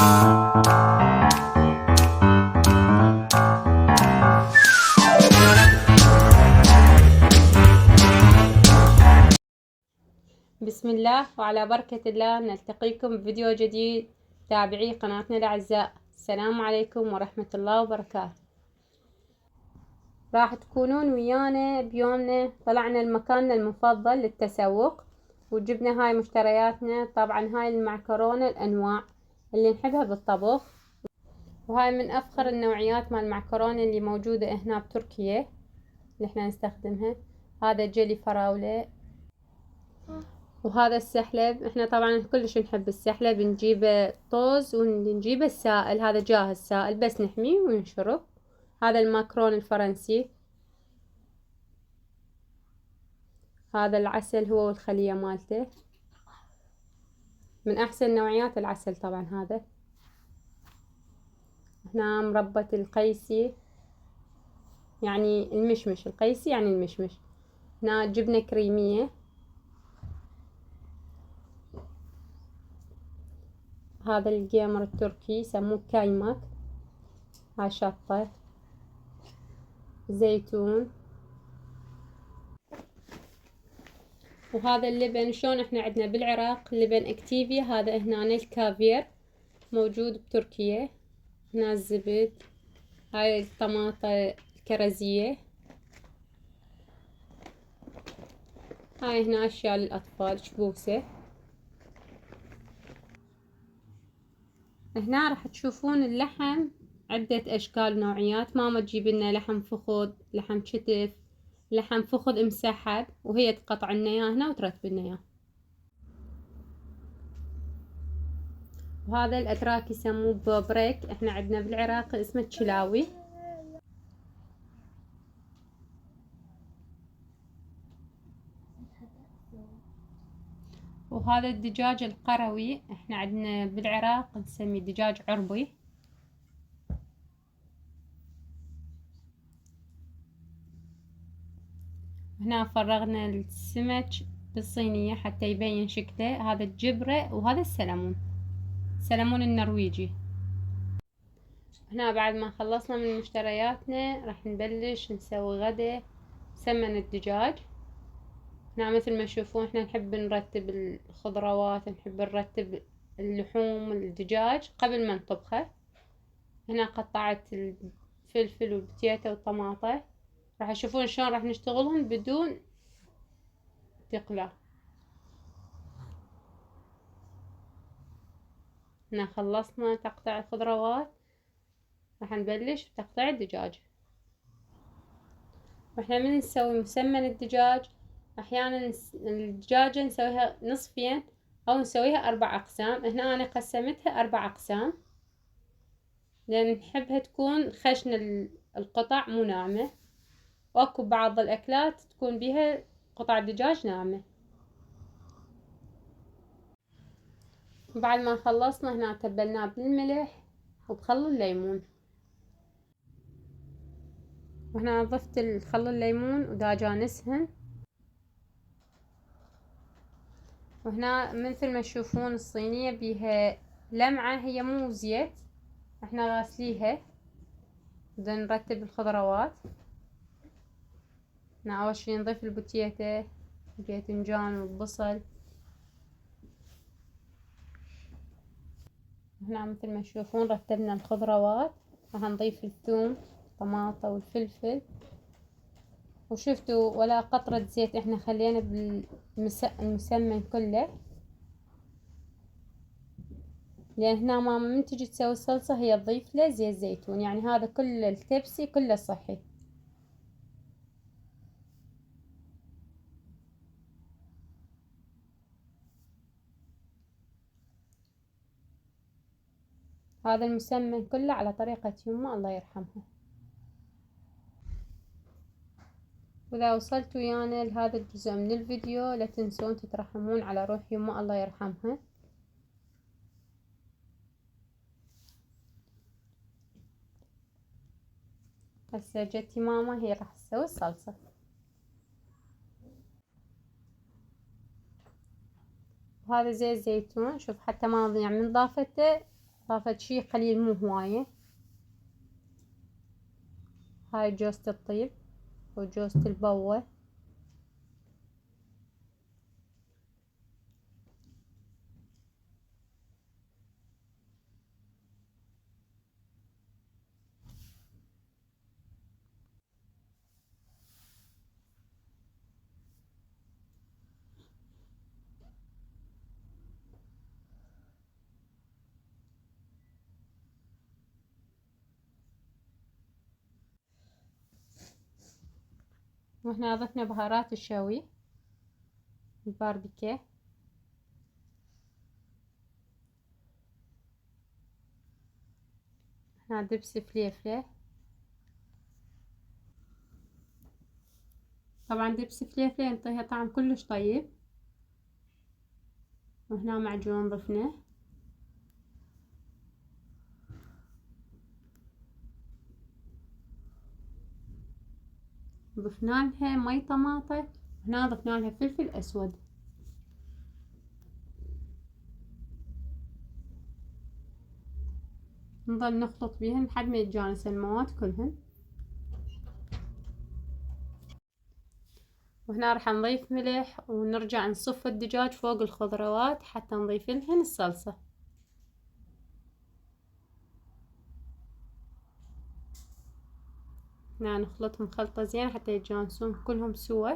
بسم الله وعلى بركة الله نلتقيكم بفيديو جديد. تابعي قناتنا الأعزاء، السلام عليكم ورحمة الله وبركاته. راح تكونون ويانا بيومنا. طلعنا لمكاننا المفضل للتسوق وجبنا هاي مشترياتنا. طبعا هاي المعكرونة الأنواع اللي نحبها بالطبخ، وهاي من أفخر النوعيات مال المعكرونة اللي موجودة هنا بتركيا اللي احنا نستخدمها. هذا جيلي فراولة، وهذا السحلب. احنا طبعا كلش نحب السحلب، نجيبه طوز ونجيبه السائل، هذا جاهز سائل بس نحميه ونشرب. هذا الماكرون الفرنسي، هذا العسل هو والخلية مالته، من احسن نوعيات العسل طبعا. هذا هنا مربى القيسي، يعني المشمش، القيسي يعني المشمش. هنا جبنة كريمية، هذا الجيمر التركي يسموه كايماك. هاي شطة، زيتون، وهذا اللبن. شلون احنا عندنا بالعراق لبن اكتيفيا، هذا هنا الكافير موجود بتركيا. هنا الزبد، هاي الطماطة الكرزية، هاي هنا اشياء للاطفال شبوسة. هنا راح تشوفون اللحم عدة اشكال ونوعيات. ماما تجيب لنا لحم فخذ، لحم كتف، لحم فخذ مسحب، وهي تقطع لنا اياه هنا وترتب لنا اياه. وهذا الاتراك يسموه بوبريك، احنا عندنا بالعراق اسمه تشلاوي. وهذا الدجاج القروي، احنا عندنا بالعراق نسميه دجاج عربي. هنا فرغنا السمك بالصينية حتى يبين شكله. هذا الجبرة وهذا السلمون، السلمون النرويجي. هنا بعد ما خلصنا من مشترياتنا راح نبلش نسوي غدا سمن الدجاج. هنا مثل ما تشوفون احنا نحب نرتب الخضروات، نحب نرتب اللحوم الدجاج قبل ما نطبخه. هنا قطعت الفلفل والبتيتة والطماطة، راح تشوفون شلون راح نشتغلهم بدون تقلى. هنا خلصنا تقطيع الخضروات، راح نبلش بتقطيع الدجاج. واحنا من نسوي مسمن الدجاج احيانا الدجاجة نسويها نصفين او نسويها 4 اقسام. هنا انا قسمتها 4 اقسام لان نحبها تكون خشنة القطع مو ناعمة، واكو بعض الاكلات تكون بيها قطع دجاج ناعمة. بعد ما خلصنا هنا تبلناه بالملح وبخل الليمون. وهنا ضفت الخل الليمون وداجانسهن. وهنا مثل ما تشوفون الصينية بيها لمعة، هي مو زيت، احنا غاسليها. بدنا نرتب الخضروات. هنا اول شي نضيف البوتيتة، الباذنجان والبصل. هنا مثل ما تشوفون رتبنا الخضروات. راح نضيف الثوم، الطماطة والفلفل. وشفتوا ولا قطرة زيت احنا خلينا بالمسمن كله، لان هنا ماما من تجي تسوي الصلصة هي تضيف له زيت زيتون، يعني هذا كل التبسي كله صحي. هذا المسمن كله على طريقة يمه الله يرحمها. وإذا وصلتوا ويانا لهذا الجزء من الفيديو لا تنسون تترحمون على روح يمه الله يرحمها. هسه جتي ماما هي راح تسوي الصلصة. وهذا زيت زيتون، شوف حتى ما يعني من ضافته طافت شي قليل مو هواية. هاي جوزة الطيب وجوزة البوة. وهنا ضفنا بهارات الشوي، الباربيكي، هنا دبس فليفلة. طبعا دبس فليفلة ينطيها طعم كلش طيب. وهنا معجون ضفناه. ضفنا لها مي طماطة. هنا ضفنا لها فلفل اسود. نظل نخلط بيهن لحد ما يتجانس المواد كلهن. وهنا راح نضيف ملح ونرجع نصف الدجاج فوق الخضروات حتى نضيف لهن الصلصة. هنا نخلطهم خلطة زين حتى يتجانسون كلهم سوا.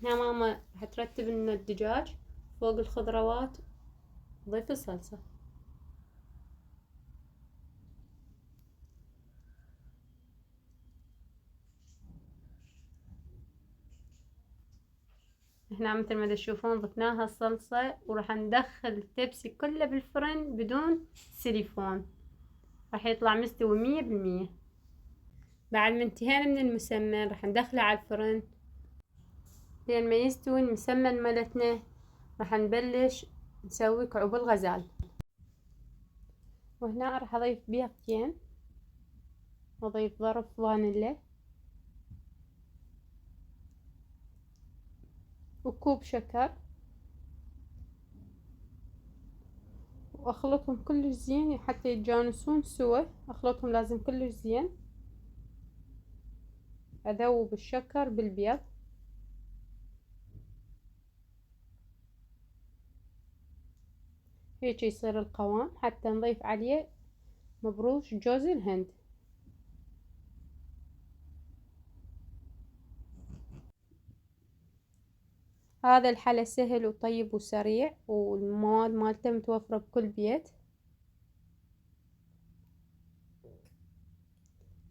هنا ماما راح ترتب لنا الدجاج فوق الخضروات نضيف الصلصة. هنا مثل ما تشوفون ضفناها الصلصة وراح ندخل التبسي كله بالفرن بدون سيليفون، راح يطلع مستوي 100%. بعد ما انتهينا من المسمن راح ندخله على الفرن لين ما يستوي المسمن مالتنا. راح نبلش نسوي كعوب الغزال. وهنا راح اضيف بيضتين واضيف ظرف فانيلا وكوب شكر واخلطهم كلش زين حتى يتجانسون سوا. اخلطهم لازم كلش زين. اذوب الشكر بالبيض. هيك يصير القوام حتى نضيف عليه مبروش جوز الهند. هذا الحلا سهل وطيب وسريع والمواد مالته متوفرة بكل بيت.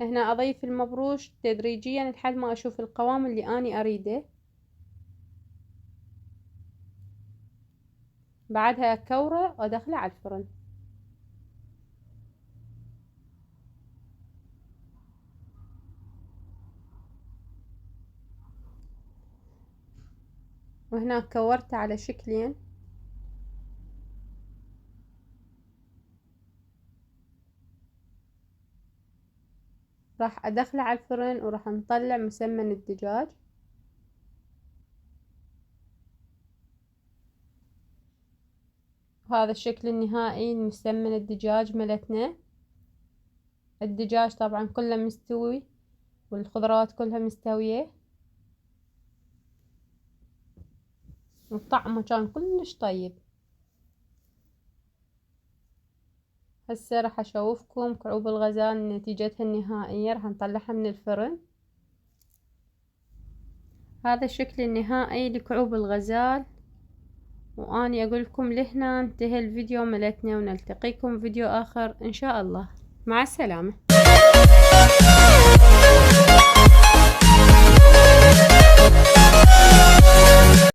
هنا اضيف المبروش تدريجيا لحد ما اشوف القوام اللي اني اريده. بعدها اكوره وادخله على الفرن. وهنا كورته على شكلين. راح ادخله على الفرن وراح نطلع مسمن الدجاج. وهذا الشكل النهائي لمسمن الدجاج ملتنا. الدجاج طبعا كله مستوي والخضروات كلها مستوية وطعمه كان كلش طيب. هسه راح اشوفكم كعوب الغزال نتيجتها النهائية. راح نطلعها من الفرن. هذا الشكل النهائي لكعوب الغزال. واني اقول لكم لهنا انتهى الفيديو ملتنا ونلتقيكم فيديو اخر ان شاء الله. مع السلامة.